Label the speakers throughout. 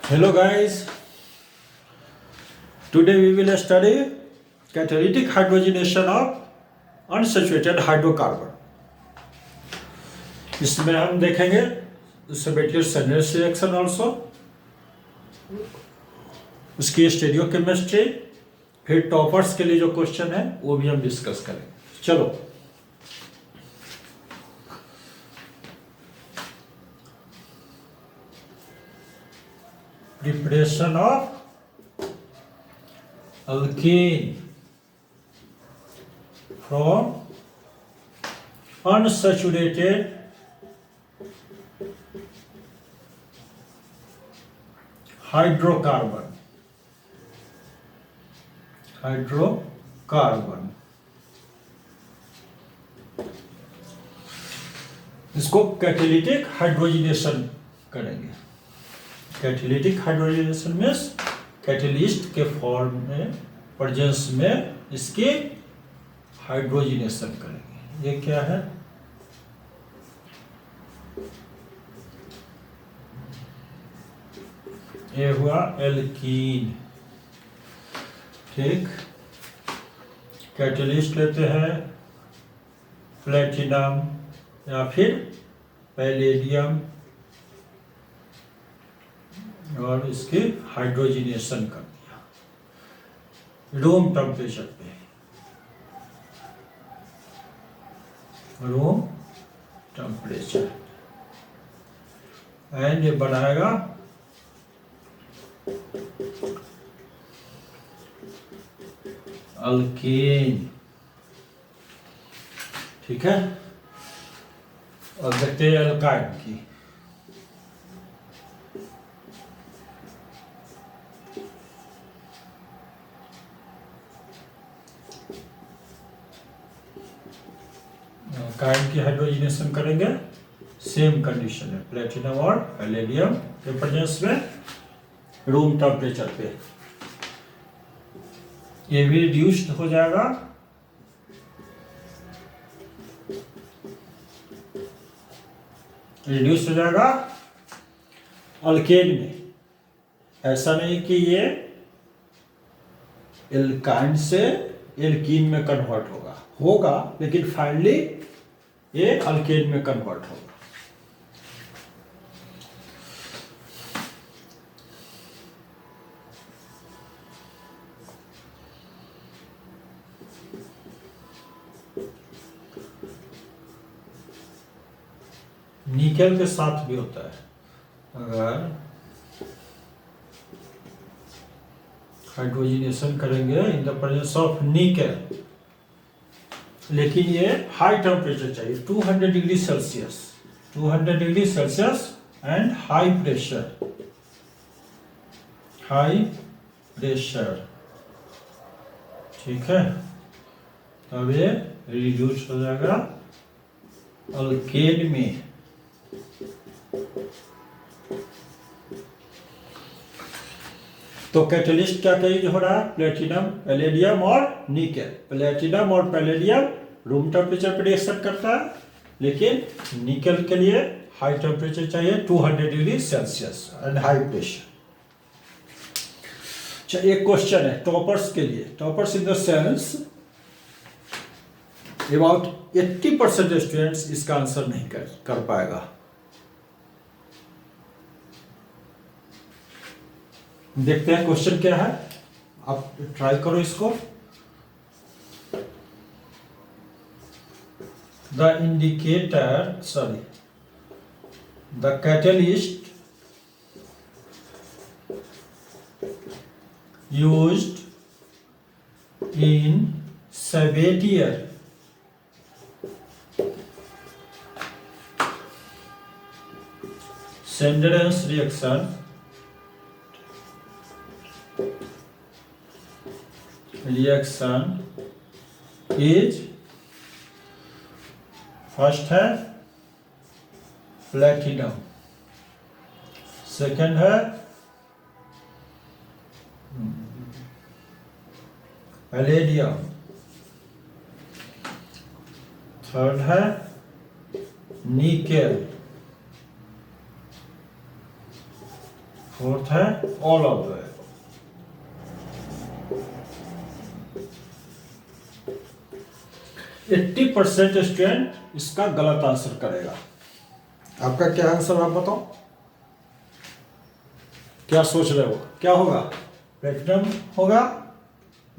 Speaker 1: Hello guys, today we will study catalytic hydrogenation of unsaturated hydrocarbon. इसमें हम देखेंगे सेबेटियस reaction also, उसकी stereochemistry, फिर टॉपर्स के लिए जो क्वेश्चन है वो भी हम डिस्कस करेंगे. चलो preparation of alkene from unsaturated hydrocarbon. इसको कैटेलिटिक हाइड्रोजिनेशन करेंगे. कैटेलिटिक हाइड्रोजिनेशन मीन्स कैटेलिस्ट के फॉर्म में प्रेजेंस में इसके हाइड्रोजिनेशन करेंगे. ये क्या है? ये हुआ एल्कीन. ठीक, कैटेलिस्ट लेते हैं प्लेटिनम या फिर पैलेडियम और इसके हाइड्रोजिनेशन कर दिया रूम टेम्परेचर पे. रूम टेम्परेचर एंड ये बनाएगा अल्केन. ठीक है, और देखते हैं अल्काइन की. अल्काइन की हाइड्रोजिनेशन करेंगे. सेम कंडीशन है, प्लेटिनम और पैलेडियम के प्रेजेंस में रूम टेम्परेचर पे. ये भी रिड्यूस्ड हो जाएगा अल्केन में. ऐसा नहीं कि ये एल्काइन से एल्कीन में कन्वर्ट होगा लेकिन फाइनली ये अल्केन में कन्वर्ट होगा. निकेल के साथ भी होता है. अगर हाइड्रोजिनेशन करेंगे in the presence of nickel, लेकिन ये हाई टेम्परेचर चाहिए 200 degree Celsius. 200 degree Celsius and high pressure. ठीक है, तब ये रिड्यूस हो जाएगा अल्केन में. तो कैटेलिस्ट क्या कहीं हो रहा है? प्लेटिनम, पैलेडियम और निकेल. प्लेटिनम और पैलेडियम रूम टेम्परेचर पर रिएक्शन करता है, लेकिन निकेल के लिए हाई टेम्परेचर चाहिए 200 degree Celsius and high pressure. अच्छा, एक क्वेश्चन है टॉपर्स के लिए. Toppers in the sense about 80% students इसका आंसर नहीं कर पाएगा. देखते हैं क्वेश्चन क्या है. आप ट्राई करो इसको. The catalyst used in Sabatier Sandurance reaction is first है प्लेटिनम, सेकंड है पैलेडियम, थर्ड है निकेल, फोर्थ है ऑल ऑफ द। 80% स्टूडेंट इसका गलत आंसर करेगा। आपका क्या आंसर आप बताओ, क्या सोच रहे हो, क्या होगा? प्लेटिनम होगा,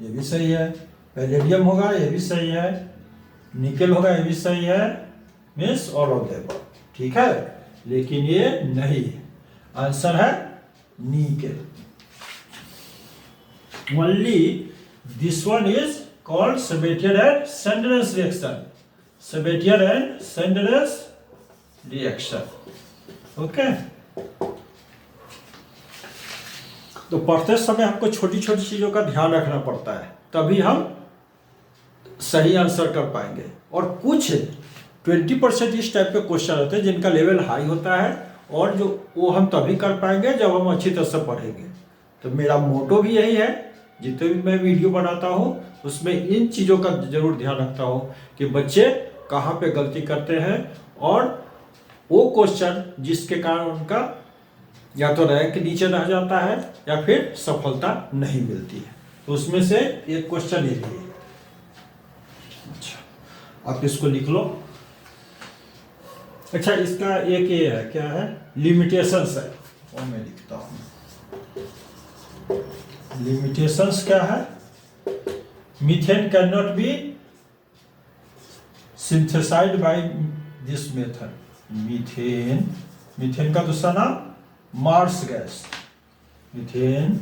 Speaker 1: ये भी सही है। पैलेडियम होगा, ये भी सही है। निकेल होगा, ये भी सही है। Means all of the above, ठीक है। लेकिन ये नहीं है, आंसर है nickel. Only this one is called Sabatier and Sanders reaction. Sabatier and Sanders reaction. Okay. तो पढ़ते समय हमको छोटी छोटी चीजों का ध्यान रखना पड़ता है, तभी हम सही आंसर कर पाएंगे। और कुछ 20% इस टाइप के क्वेश्चन होते हैं जिनका लेवल हाई होता है, और जो वो हम तभी कर पाएंगे जब हम अच्छी तरह से पढ़ेंगे। तो मेरा मोटो भी यही है, जितने भी मैं वीडियो बनाता हूँ उसमें इन चीज़ों का जरूर ध्यान रखता हूँ कि बच्चे कहाँ पे गलती करते हैं, और वो क्वेश्चन जिसके कारण उनका या तो रैंक नीचे रह जाता है या फिर सफलता नहीं मिलती है। तो उसमें से एक क्वेश्चन ये भी है। अच्छा, आप इसको लिख लो। अच्छा, इसका एक ये है, क्या है, लिमिटेशंस है, वो मैं लिखता हूँ। लिमिटेशंस क्या है? Methane can not be synthesised by this method. Methane का दूसरा नाम marsh gas. Methane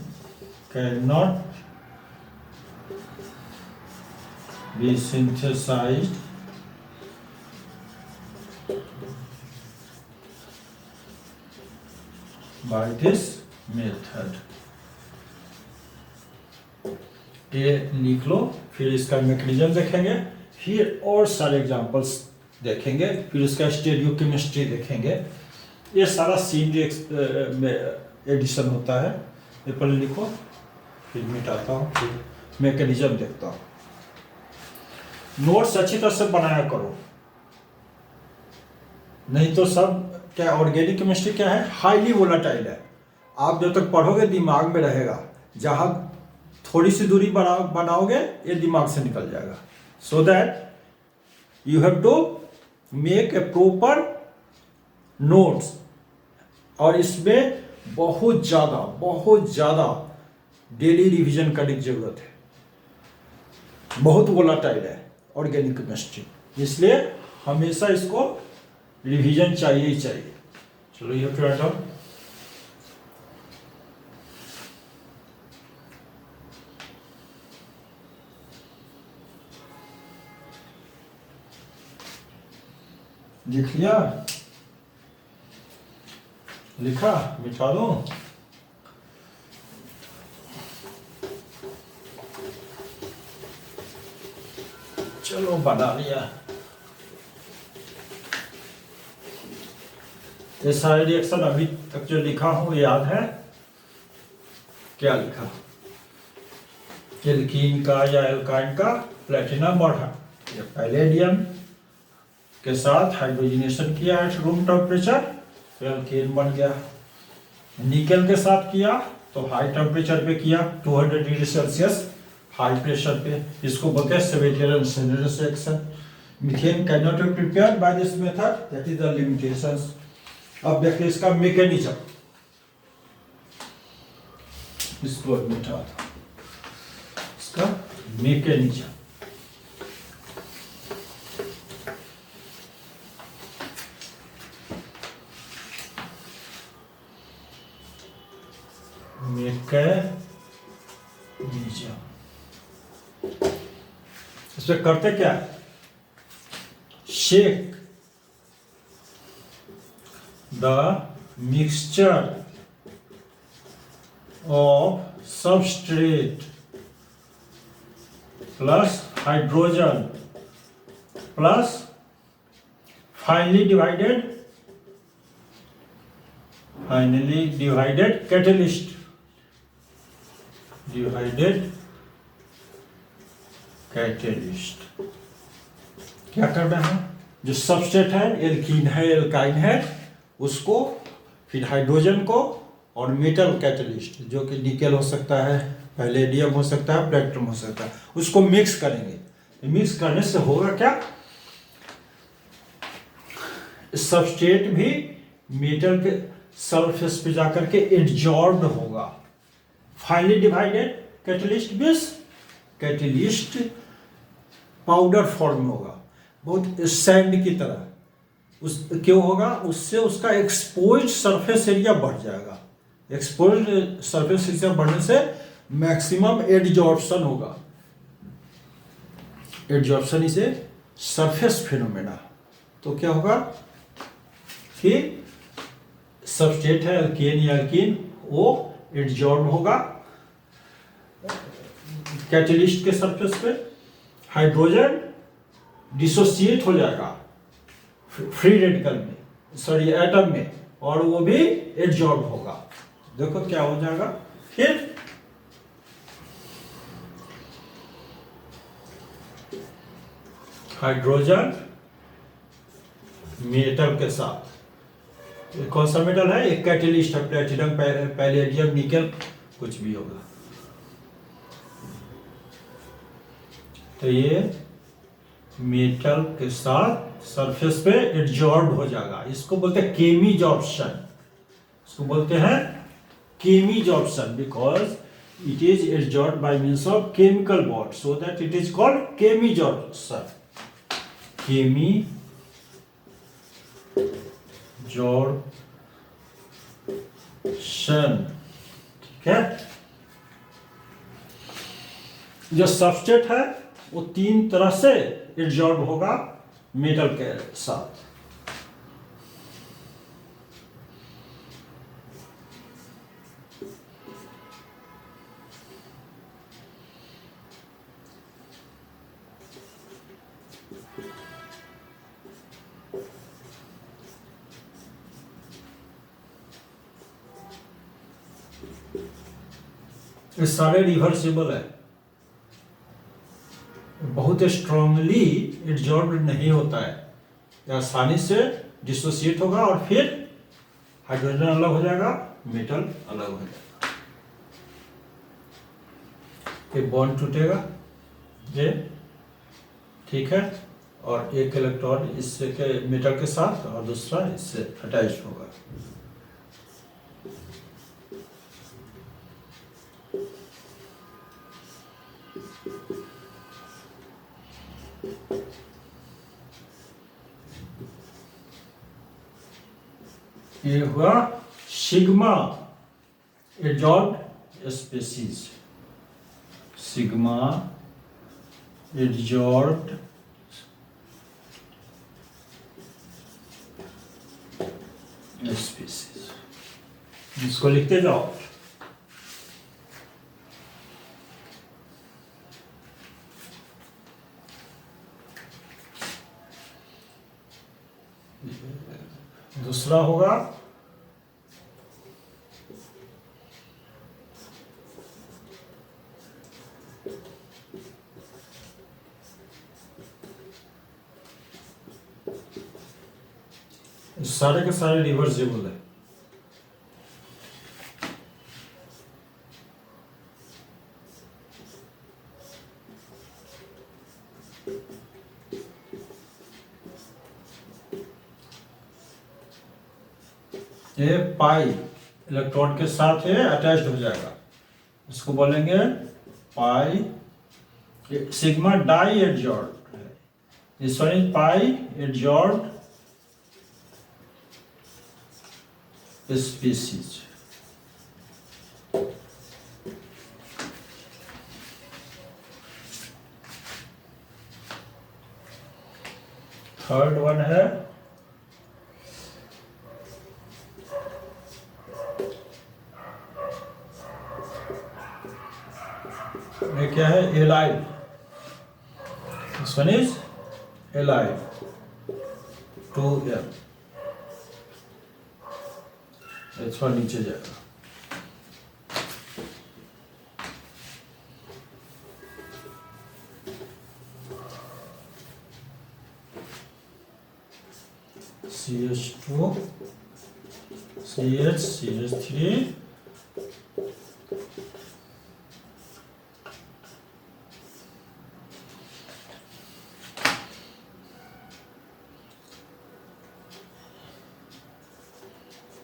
Speaker 1: can not be synthesised by this method. ये लिख लो, फिर इसका मैकेनिज्म देखेंगे, फिर और सारे एग्जांपल्स देखेंगे, फिर इसका स्टीरियोकेमिस्ट्री देखेंगे। ये सारा सीनरी एडिशन होता है। ये पहले लिखो, फिर मिटाता हूँ, फिर मैकेनिज्म देखता हूँ। नोट्स अच्छी तरह से बनाया करो, नहीं तो सब क्या, ऑर्गेनिक केमिस्ट्री क्या है, हाईली वोलाटाइल है। आप जब तक पढ़ोगे दिमाग में रहेगा, जहाँ थोड़ी सी दूरी बनाओगे ये दिमाग से निकल जाएगा। So that you have to make a proper notes. और इसमें बहुत ज़्यादा डेली रिवीजन करने की जरूरत है। बहुत वोलाटाइल है ऑर्गेनिक केमिस्ट्री, इसलिए हमेशा इसको रिवीजन चाहिए ही चाहिए। चलो ये फिर हटाओ। लिख लिया, लिखा, मिटा दो। चलो बना लिया। ये सारे रिएक्शन अभी तक जो लिखा हूं याद है? क्या लिखा? एल्कीन का या एल्काइन का प्लेटिनम और पैलेडियम के साथ हाइड्रोजनेशन किया है रूम टेम्परेचर, तो एल्केन बन गया। निकेल के साथ किया तो हाई टेम्परेचर पे किया, 200 डिग्री सेल्सियस हाई प्रेशर पे। इसको बोलते हैं Sabatier and Senderens reaction. Methane can not be prepared by this method, that is the limitations. अब देखिए इसका मैकेनिज्म, इसको मिटा था, इसका मैकेनिज्म। इसमें करते क्या? Shake the mixture of substrate plus hydrogen plus finally divided catalyst. क्या करना है? जो सबस्ट्रेट है, एल्कीन है, एल्काइन है, उसको फिर हाइड्रोजन को और मेटल कैटलिस्ट जो कि निकेल हो सकता है, पैलेडियम हो सकता है, प्लेटिनम हो सकता है, उसको मिक्स करेंगे। मिक्स करने से होगा क्या, सबस्ट्रेट भी मेटल के सरफेस पे जाकर के एडजॉर्ब्ड होगा। Finally divided catalyst base, catalyst powder form में होगा, बहुत सैंड की तरह। उस क्यों होगा, उससे उसका एक्सपोज्ड सरफेस एरिया बढ़ जाएगा। एक्सपोज्ड सरफेस एरिया बढ़ने से मैक्सिमम एडजॉर्प्शन होगा। एडजॉर्प्शन इसे सरफेस फिनोमेना। तो क्या होगा कि सबस्ट्रेट है एल्केन या एल्कीन, वो एडजॉर्ब होगा कैटलिस्ट के सरफेस पे, हाइड्रोजन डिसोसिएट हो जाएगा फ्री रेडिकल में, सॉरी एटम में, और वो भी एडजॉर्ब होगा। देखो क्या हो जाएगा, फिर हाइड्रोजन मेटल के साथ, ये कौन सा मेटल है, एक कैटलिस्ट है, प्लेटिनम, पैलेडियम, निकेल, कुछ भी होगा। तो ये मेटल के साथ सरफेस पे एडजॉर्ब हो जाएगा। इसको बोलते हैं केमीजॉर्प्शन, इसको बोलते हैं chemisorption, because it is adsorb by means of chemical bond, so that it is called chemisorption. Chemisorption, ठीक है। जो सबस्ट्रेट है वो तीन तरह से एडजॉर्ब होगा मेटल के साथ। ये सारे रिवर्सिबल है, बहुत स्ट्रांगली एडजॉर्ब नहीं होता है, आसानी से डिसोसिएट होगा और फिर हाइड्रोजन अलग हो जाएगा, मेटल अलग हो जाएगा, फिर बॉन्ड टूटेगा ये, ठीक है, और एक इलेक्ट्रॉन इससे के मेटल के साथ और दूसरा इससे अटैच होगा। ये हुआ सिग्मा एडजॉर्ब्ड स्पीसीज, सिग्मा एडजॉर्ब्ड स्पीसीज। इसको लिखते जाओ। दूसरा होगा सारे के सारे रिवर्सिबल है। ये पाई इलेक्ट्रॉन के साथ है अटैच्ड हो जाएगा, इसको बोलेंगे pi. Sigma di adsorb, this one is pi adsorb species. Third one है ये क्या है, alive, this one is alive 2m, थोड़ा नीचे जाएगा। CH2 CH CH3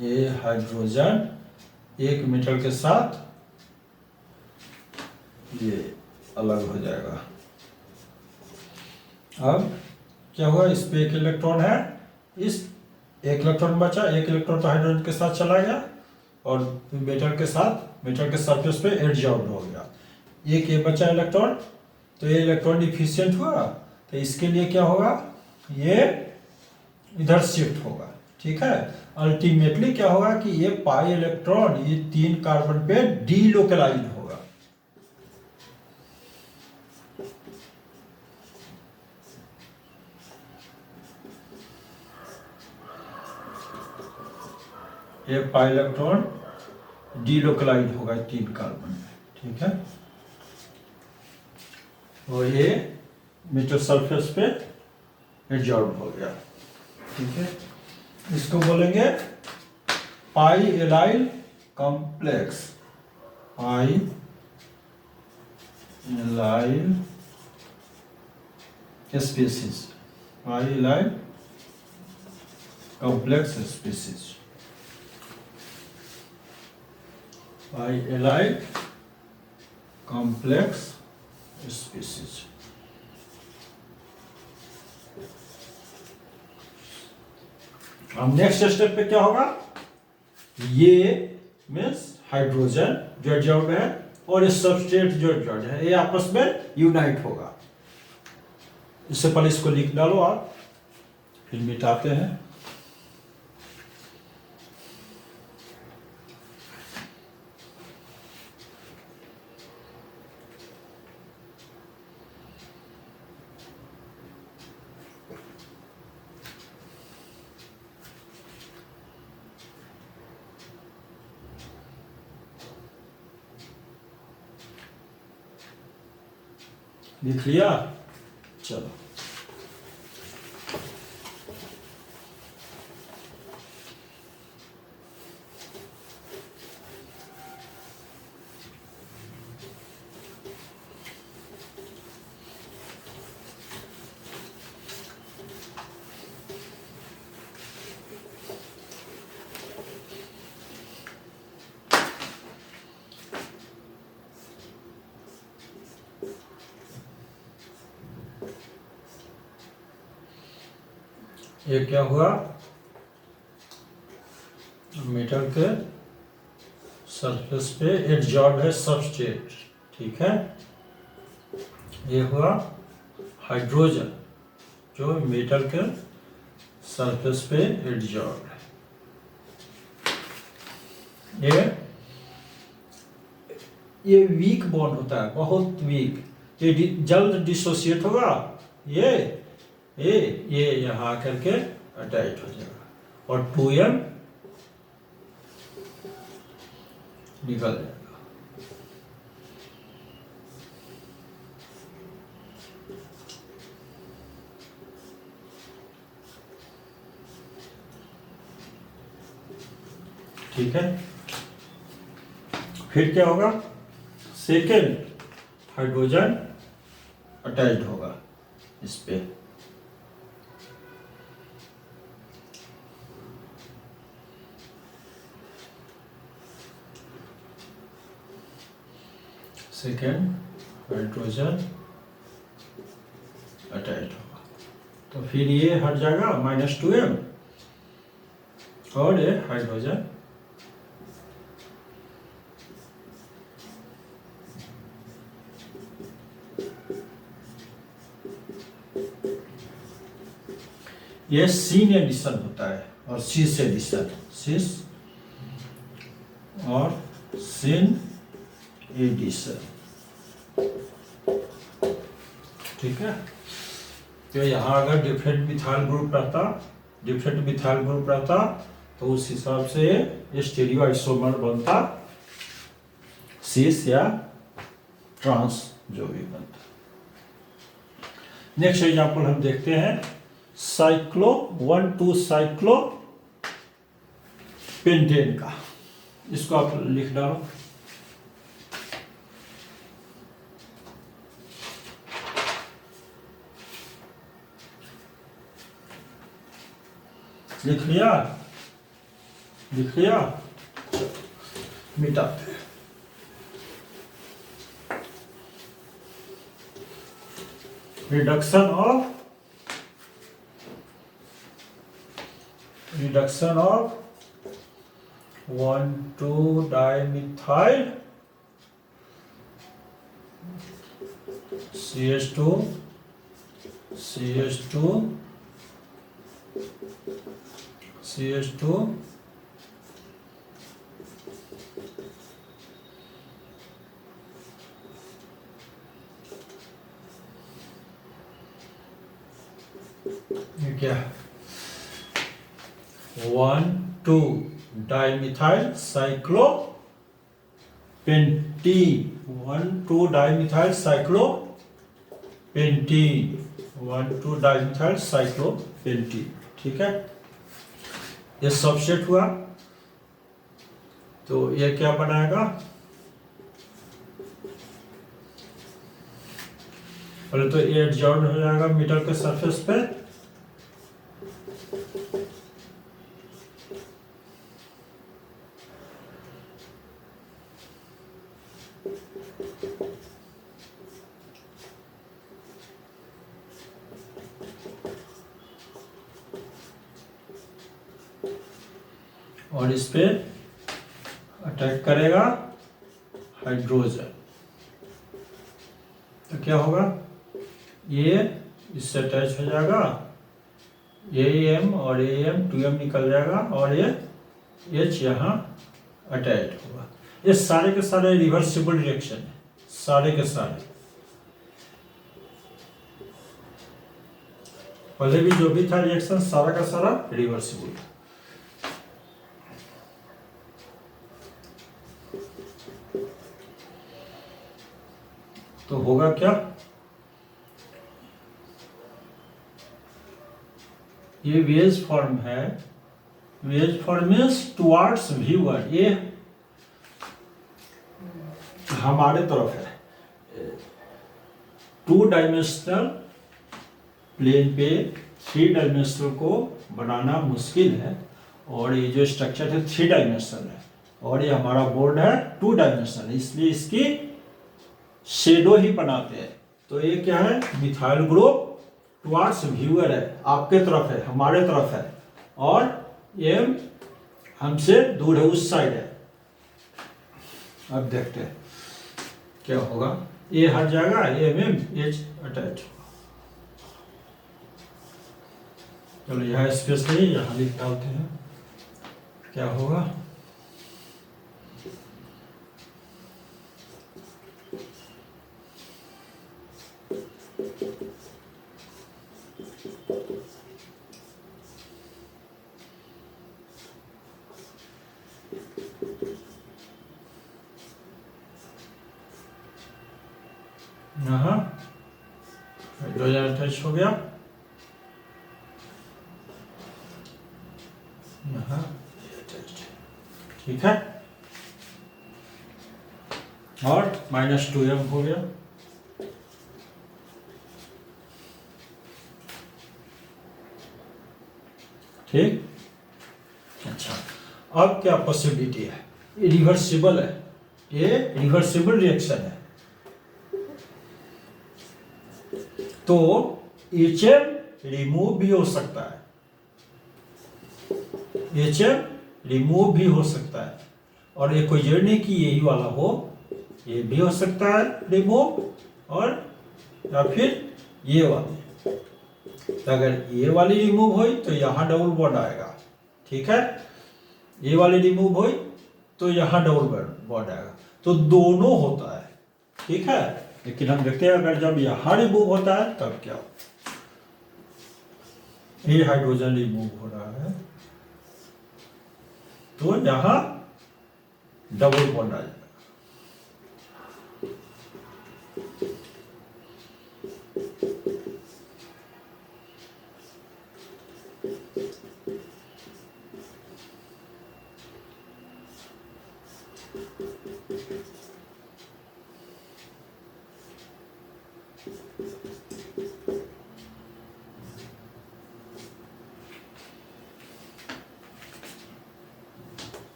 Speaker 1: ये हाइड्रोजन एक मेटल के साथ ये अलग हो जाएगा। अब क्या हुआ, इस पे एक इलेक्ट्रॉन है, इस एक इलेक्ट्रॉन बचा, एक इलेक्ट्रॉन तो हाइड्रोजन के साथ चला गया और मेटल के साथ, मेटल के सरफेस पे एडजॉर्ब हो गया। एक ये बचा इलेक्ट्रॉन, तो ये इलेक्ट्रॉन डिफिशियंट हुआ, तो इसके लिए क्या होगा, ये इधर शिफ्ट होगा। ठीक है, अल्टीमेटली क्या होगा कि ये पाई इलेक्ट्रॉन ये 3 कार्बन पे डीलोकलाइज होगा। ये पाई इलेक्ट्रॉन डीलोकलाइज होगा 3 कार्बन में। ठीक है, और ये मेटल सरफेस पे एडजॉर्ब हो गया। ठीक है, इसको बोलेंगे पाई एलाइल कॉम्प्लेक्स, पाई एलाइल स्पीसीज, पाई एलाइल कॉम्प्लेक्स स्पीसीज, पाई एलाइल कॉम्प्लेक्स स्पीसीज। अब नेक्स्ट स्टेप पे क्या होगा, ये मीन्स हाइड्रोजन जो एडजॉर्ब है और ये सबस्ट्रेट जो एडजॉर्ब है, ये आपस में यूनाइट होगा। इससे पहले इसको लिख डालो आप, फिर मिटाते हैं। लिख लिया, चलो। ये क्या हुआ, मेटल के सरफेस पे एडजॉर्ब है सबस्ट्रेट। ठीक है, ये हुआ हाइड्रोजन जो मेटल के सरफेस पे एडजॉर्ब है। ये वीक बॉन्ड होता है, बहुत वीक, ये जल्द डिसोसिएट होगा, ये यहाँ आकर के अटैच हो जाएगा और 2m निकल जाएगा। ठीक है, फिर क्या होगा, सेकेंड हाइड्रोजन अटैच्ड होगा इस पे, सेकेंड हाइड्रोजन अटैच होगा, तो फिर ये हट जाएगा -2m और ये हाइड्रोजन ये सीन एडिशन होता है और सिस एडिशन, सिस और सिन एडिशन। ठीक है, तो यहाँ अगर डिफरेंट मिथाइल ग्रुप रहता तो उस हिसाब से ये स्टीरियो आइसोमर बनता, सिस या ट्रांस जो भी बनता। नेक्स्ट एग्जांपल हम देखते हैं, साइक्लो 1,2 साइक्लो पेंटेन का। इसको आप लिख डालो, लिख लिया। लिख लिया, मिटाते हैं। रिडक्शन ऑफ 1,2-dimethyl CH2 ये क्या, 1,2-dimethyl cyclopentene, 1,2-dimethyl cyclopentene, ठीक है। ये सबसेट हुआ, तो ये क्या बनाएगा, पहले तो ये एडजॉर्न हो जाएगा मीटर के सरफेस पे, और इस पे अटैक करेगा हाइड्रोजन, तो क्या होगा, ये इससे अटैच हो जाएगा, AM और AM 2M निकल जाएगा, और ये H यहाँ अटैच होगा। ये सारे के सारे रिवर्सिबल रिएक्शन है, सारे के सारे, पहले भी जो भी था रिएक्शन सारा का सारा रिवर्सिबल था। तो होगा क्या, ये वेज फॉर्म है, wedge form means towards viewer, ये हमारे तरफ है। 2 डायमेंशनल प्लेन पे 3 डायमेंशनल को बनाना मुश्किल है, और ये जो स्ट्रक्चर है 3 डायमेंशनल है, और ये हमारा बोर्ड है 2 डायमेंशनल, इसलिए इसकी शेडो ही बनाते हैं। तो ये क्या है, मिथाइल ग्रुप टुवार्ड्स व्यूअर है, आपके तरफ है, हमारे तरफ है, और ये हमसे दूर है, उस साइड है। अब देखते हैं क्या होगा, ये हट जाएगा, H अटैच होगा। चलो यहाँ स्पेस नहीं, यहाँ लिख डालते हैं, क्या होगा, यहाँ हाइड्रोजन अटैच हो गया, यहाँ अटैच, ठीक है, और -2M हो गया, ठीक। अच्छा, अब क्या पॉसिबिलिटी है, ये रिवर्सिबल है, ये रिवर्सिबल रिएक्शन है, तो HM रिमूव भी हो सकता है, HM रिमूव भी हो सकता है, और ये कोई जरूरी नहीं कि यही वाला हो, ये भी हो सकता है रिमूव, और या फिर ये वाली, अगर ये वाली रिमूव हुई तो यहाँ डबल बॉन्ड आएगा, ठीक है, ये वाली रिमूव हुई तो यहाँ डबल बॉन्ड आएगा, तो दोनों होता है, ठीक है। लेकिन हम देखते हैं अगर जब यहाँ रिमूव होता है तब क्या होता है, ये हाइड्रोजन रिमूव हो रहा है, तो यहाँ डबल बॉन्ड आ जाएगा,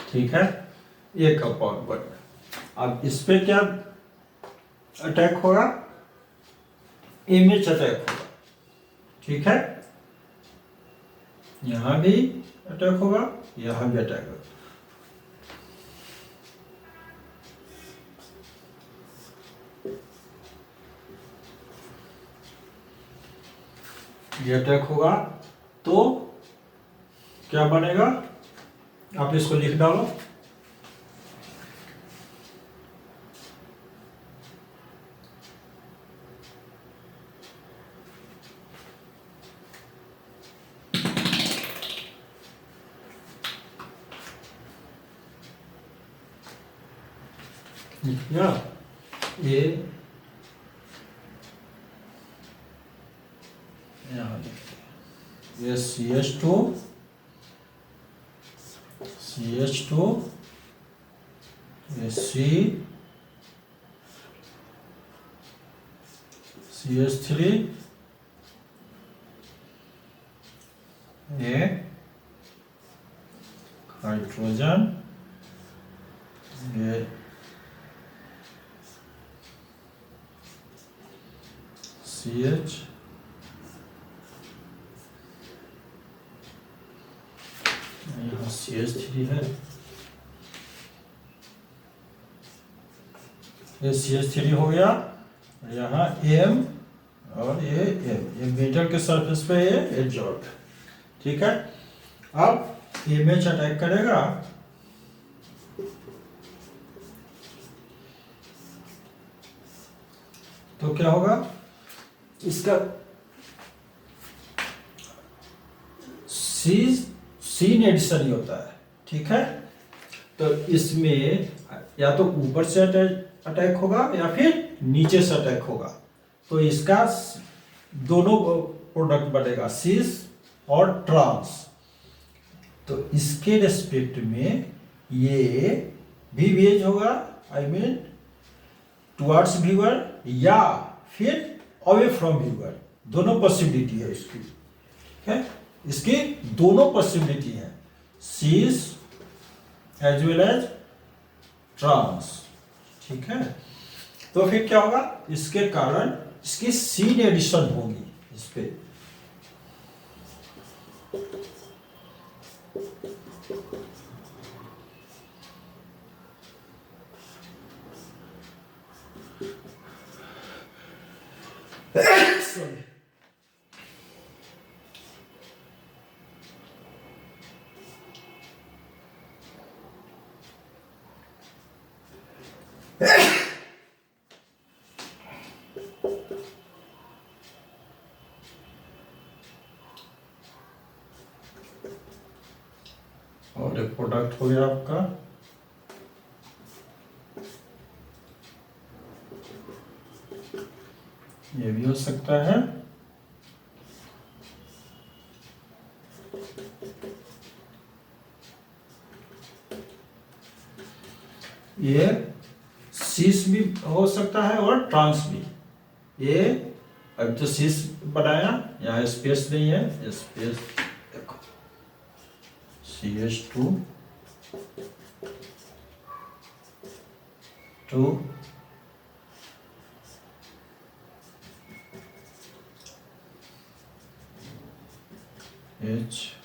Speaker 1: ठीक है, एक अपॉन वन। अब इस पे क्या अटैक होगा, एमएच अटैक होगा, ठीक है। यहां भी अटैक होगा, यहां भी अटैक होगा। ये अटैक होगा तो क्या बनेगा, आप इसको लिख डालो। या ये CH2 ये CH3 ये हाइड्रोजन, ये CH, यहाँ CH3 है, ये CH3 हो गया, यहाँ M और ये M, ये मेटल के सरफेस पे ये एडजॉर्ब, ठीक है। अब MH अटैक करेगा तो क्या होगा, इसका सीन एडिशन ही होता है, ठीक है। तो इसमें या तो ऊपर से अटैक होगा या फिर नीचे से अटैक होगा, तो इसका दोनों प्रोडक्ट बनेगा, सीस और ट्रांस। तो इसके रेस्पेक्ट में ये भी वेज होगा, आई मीन टुवर्ड्स व्यूअर या फिर अवे फ्रॉम व्यूअर, दोनों पॉसिबिलिटी है इसकी, ठीक है। इसकी दोनों पॉसिबिलिटी है, सीस एज वेल एज ट्रांस, ठीक है। तो फिर क्या होगा, इसके कारण इसकी सीन एडिशन होगी इस पे, सॉरी। और एक प्रोडक्ट हो गया आपका ये भी हो सकता है, ये सीस भी हो सकता है और ट्रांस भी। ये अब तो सीस बनाया, यहाँ स्पेस नहीं है, स्पेस देखो CH2 H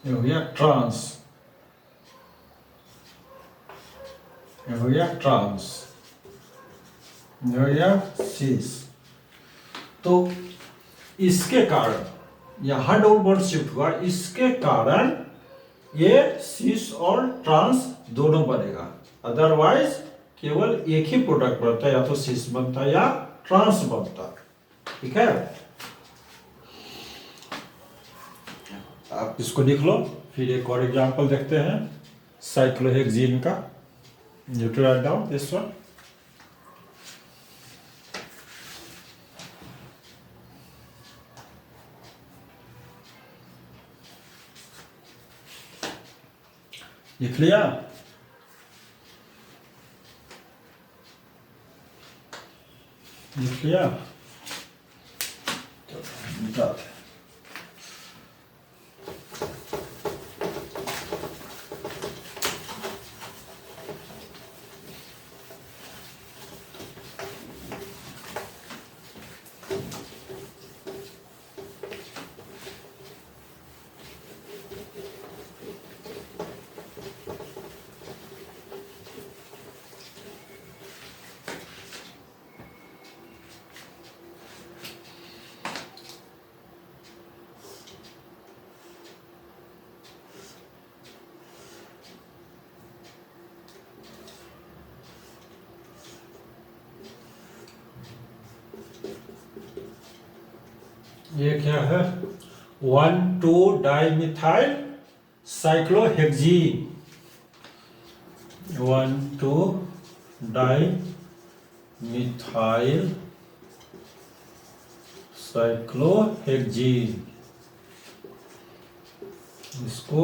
Speaker 1: ये हो गया ट्रांस, ये हो गया ट्रांस, ये हो गया सीस। तो इसके कारण यहां डबल बॉन्ड शिफ्ट हुआ, इसके कारण ये सीस और ट्रांस दोनों बनेगा, अदरवाइज केवल एक ही प्रोडक्ट बनता है, या तो सीस बनता या ट्रांस बनता, ठीक है। आप इसको लिख लो, फिर एक और एग्जांपल देखते हैं साइक्लोहेक्सीन का। You to write down this one. लिख लिया? लिख लिया? तो निकालते हैं। ये क्या है? 1,2-डाइमिथाइल साइक्लोहेक्जीन। 1,2-डाइमिथाइल साइक्लोहेक्जीन। इसको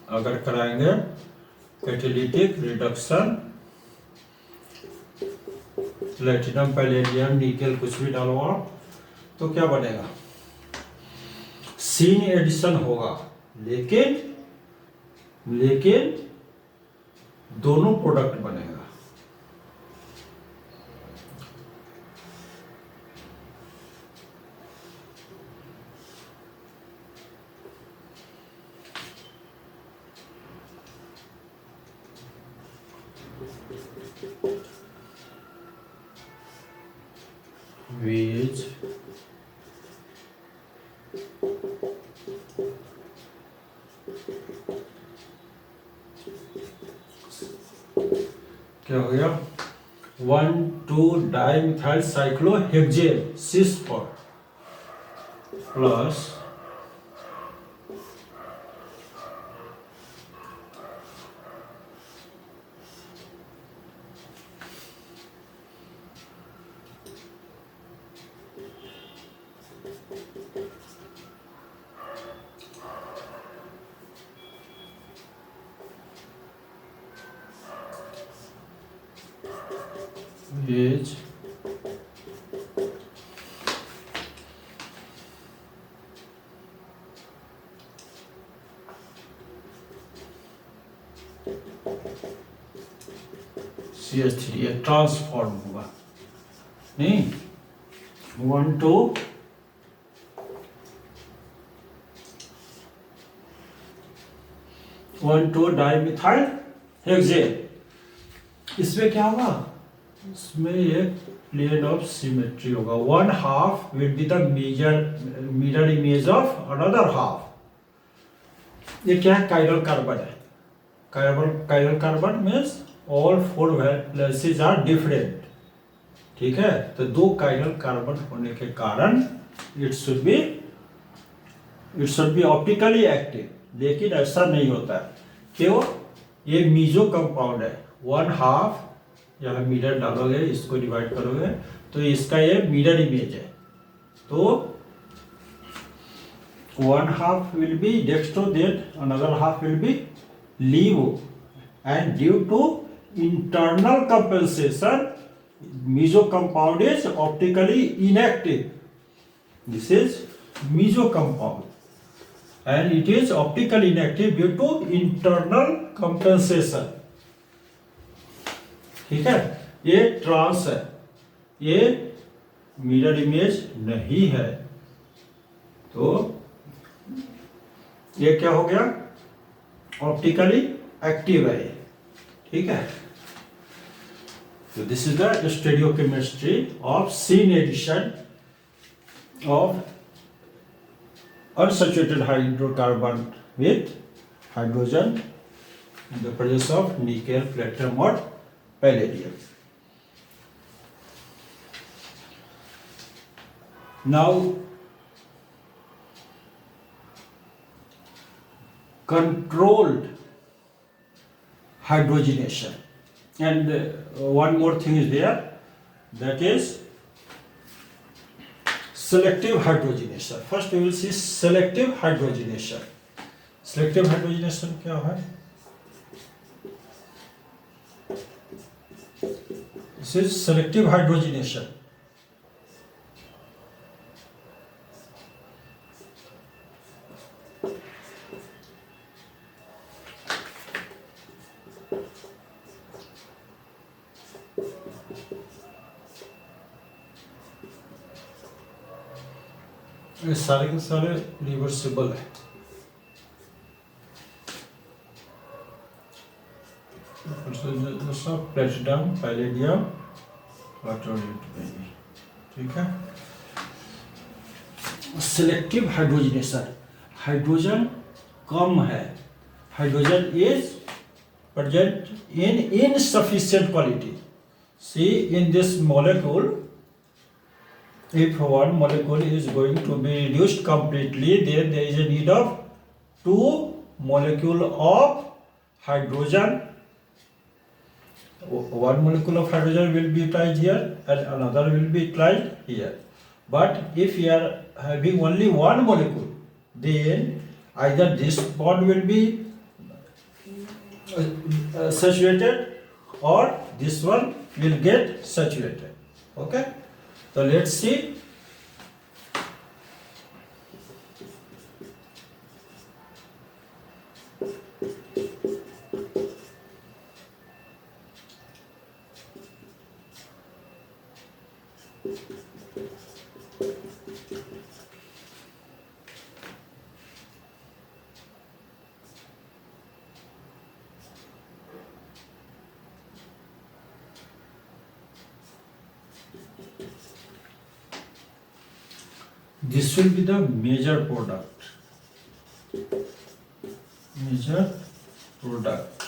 Speaker 1: अगर कराएंगे catalytic reduction, platinum, palladium, nickel कुछ भी डालो आप, तो क्या बनेगा? सीन एडिशन होगा, लेकिन दोनों प्रोडक्ट बनेगा। वेज क्या हो गया? 1,2-डाइमिथाइल साइक्लोहेक्सेन सिस पर प्लस वेज CH3, ये ट्रांसफॉर्म होगा नहीं? 1,2-डाइमिथाइल हेक्सेन। इसमें क्या होगा? इसमें एक प्लेन ऑफ सिमेट्री होगा। 1/2 will be the mirror image of another half. ये क्या है? कायरल कार्बन है। Chiral carbon means all 4 valencies are different. ठीक है, तो 2 कायरल कार्बन होने के कारण it should be optically active, लेकिन ऐसा नहीं होता है। क्यों? ये मीजो कंपाउंड है। 1/2 यहाँ मिरर डालोगे, इसको डिवाइड करोगे तो इसका ये मिरर इमेज है। तो 1/2 will be dextro, then another half will be laevo, and due to internal compensation meso compound is optically inactive. This is meso compound and it is optically inactive due to internal compensation. ठीक है, ये trans है, ये mirror image नहीं है। तो ये क्या हो गया? ऑप्टिकली एक्टिव है। ठीक है, तो this is the stereochemistry of syn addition of unsaturated hydrocarbon with hydrogen in the presence of nickel, platinum or palladium. Now controlled hydrogenation, and one more thing is there, that is selective hydrogenation. First we will see selective hydrogenation. Selective hydrogenation क्या है? This is selective hydrogenation. ये सारे के सारे reversible है. Platinum, palladium, ठीक है. Selective hydrogenation, hydrogen कम है, hydrogen is present in insufficient quality. See, in this molecule, if one molecule is going to be reduced completely, then there is a need of two molecule of hydrogen. One molecule of hydrogen will be utilized here and another will be utilized here. But if you are having only one molecule, then either this bond will be saturated or this one will get saturated. Okay, so let's see. This will be the major product. Major product.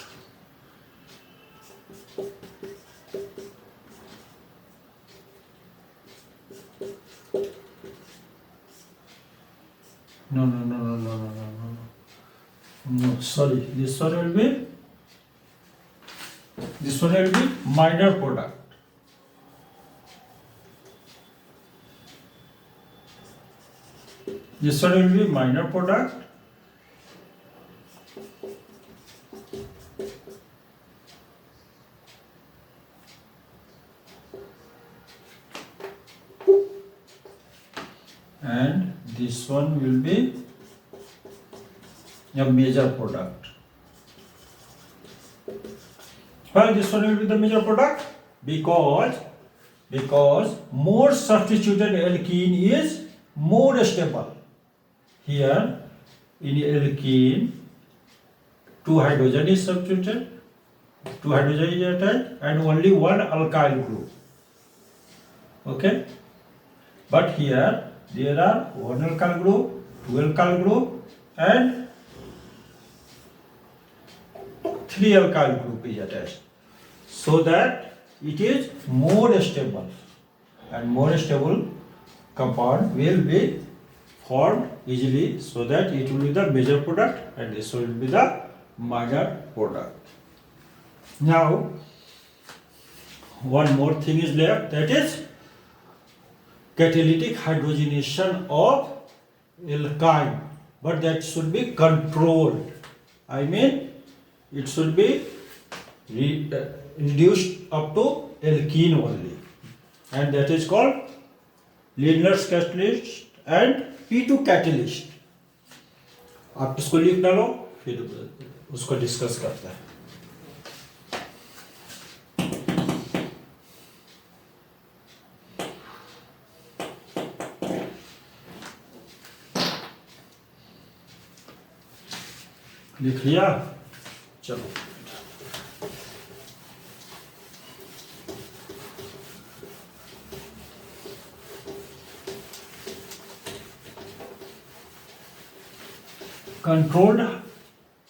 Speaker 1: No, sorry. This one will be minor product. This one will be minor product. And this one will be a major product. Why this one will be the major product? Because more substituted alkene is more stable. Here in alkene, two hydrogen is substituted, two hydrogen is attached, and only one alkyl group. Okay, but here there are one alkyl group, two alkyl group, and three alkyl group is attached, so that it is more stable, and more stable compound will be formed easily, so that it will be the major product and this will be the minor product. Now one more thing is left, that is catalytic hydrogenation of alkyne, but that should be controlled. I mean, it should be reduced up to alkene only, and that is called Lindner's catalyst and P2 catalyst. आप इसको लिख डालो, फिर उसको discuss करते हैं. लिख लिया? चलो. Controlled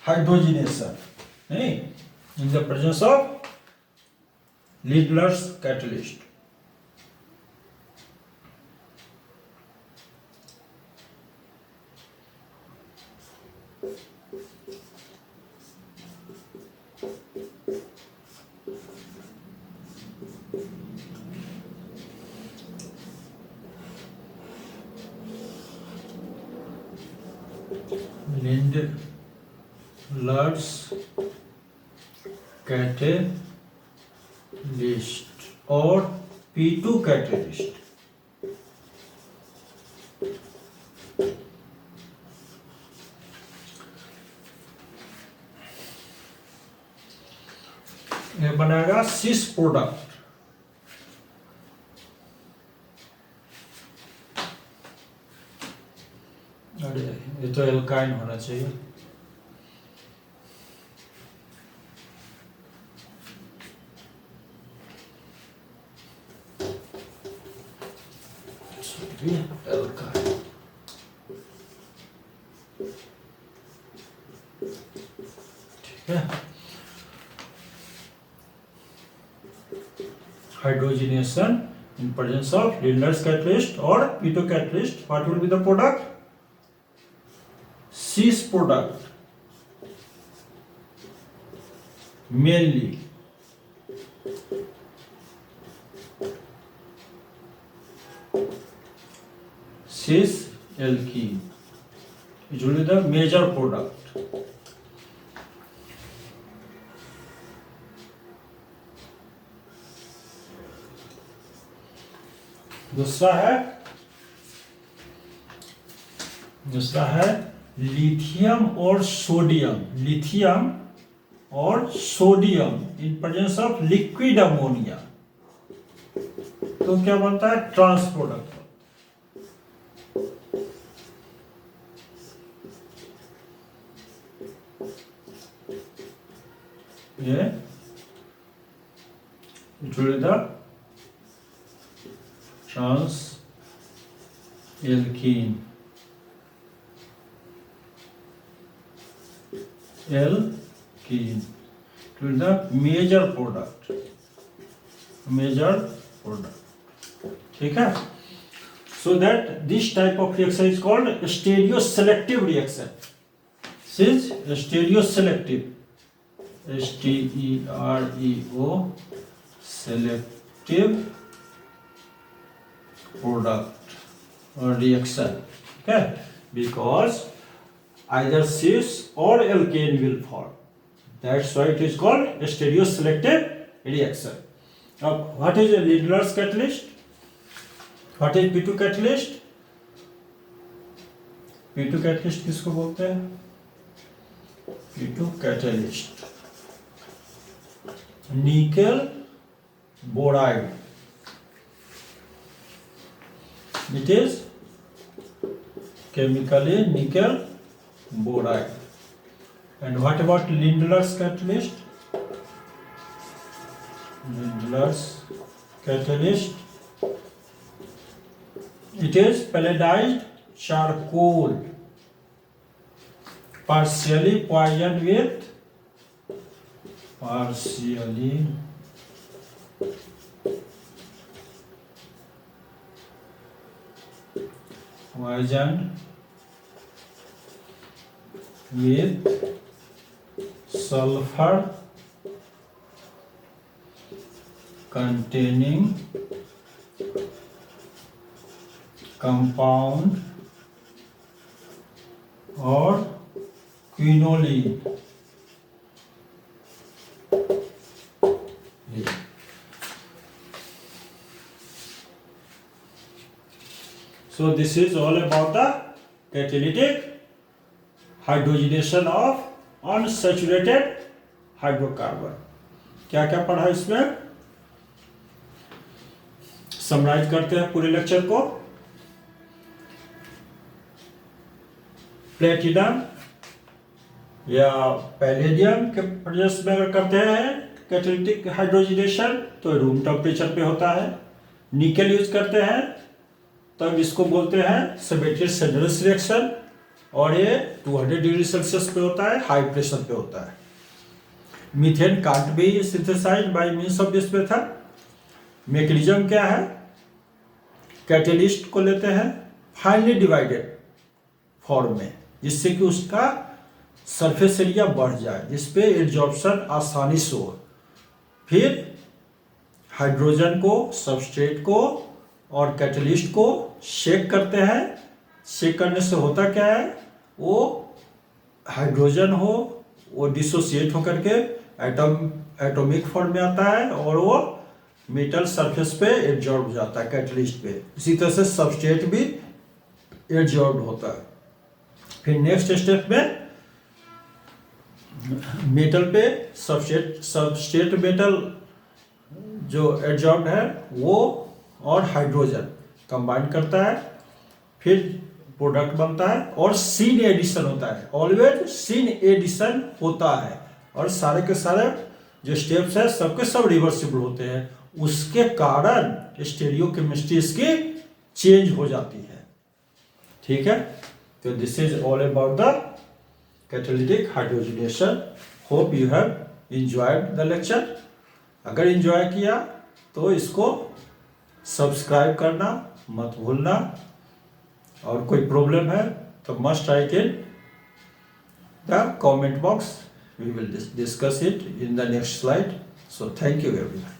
Speaker 1: hydrogenation in the presence of Lindner's catalyst. लर्स कैटेलिस्ट और P2 कैटेलिस्ट। ये बनाएगा सिस प्रोडक्ट। अरे ये तो एल्काइन होना चाहिए। एल्काइन ठीक है। Hydrogenation in presence of Lindlar's catalyst or P2 catalyst, what will be the product? Cis product, mainly cis alkene, it will be the major product. दूसरा है लिथियम और सोडियम। लिथियम और sodium in presence of liquid ammonia, तो क्या बनता है? Trans product. ये the trans alkene, to the major product, ठीक है। So that this type of reaction is called stereoselective reaction. This is stereoselective, STEREO selective product or reaction, okay, because either cis or alkane will form, that's why it is called stereoselective reaction. Now what is a Lindlar's catalyst? What is P2 catalyst? P2 catalyst किसको बोलते हैं? P2 catalyst nickel boride, it is chemically nickel boride. And what about Lindlar's catalyst? Lindlar's catalyst, it is pelletized charcoal partially poisoned with sulfur containing compound or quinoline. So this is all about the catalytic hydrogenation of unsaturated hydrocarbon. क्या क्या पढ़ा इसमें? Summarise करते हैं पूरे lecture को। Platinum या palladium के प्रेजेंस में अगर करते हैं कैटालिटिक हाइड्रोजनेशन तो रूम टेम्परेचर पे होता है। निकेल यूज करते हैं तब इसको बोलते हैं सेबेटियस सेडरस रिएक्शन, और ये 200 डिग्री सेल्सियस पे होता है, हाई प्रेशर पे होता है। Methane can't be synthesised by means of this method. Mechanism क्या है? कैटेलिस्ट को लेते हैं फाइनली डिवाइडेड फॉर्म में, जिससे कि उसका सरफेस एरिया बढ़ जाए, जिसपे एब्जॉर्प्शन आसानी से हो। फिर हाइड्रोजन को, सबस्ट्रेट को और कैटेलिस्ट को शेक करते हैं। शेक करने से होता क्या है? वो हाइड्रोजन हो वो डिसोसिएट होकर के एटॉमिक फॉर्म में आता है और वो मेटल सरफेस पे एब्जॉर्ब हो जाता है कैटलिस्ट पे। इसी तरह से सबस्ट्रेट भी एब्जॉर्ब होता है। फिर नेक्स्ट स्टेप में मेटल पे सबस्ट्रेट मेटल जो एब्जॉर्ब है वो और हाइड्रोजन कंबाइन करता है, फिर प्रोडक्ट बनता है और सीन एडिशन होता है। ऑलवेज सीन एडिशन होता है और सारे के सारे जो स्टेप्स है सबके सब रिवर्सिबल होते हैं। उसके कारण स्टीरियोकेमिस्ट्री इसकी चेंज हो जाती है। ठीक है, तो this is all about the catalytic hydrogenation. Hope you have enjoyed the lecture. अगर एंजॉय किया तो इसको सब्सक्राइब करना मत भूलना, और कोई प्रॉब्लम है तो must write in the comment box. We will discuss it in the next slide. So thank you everyone.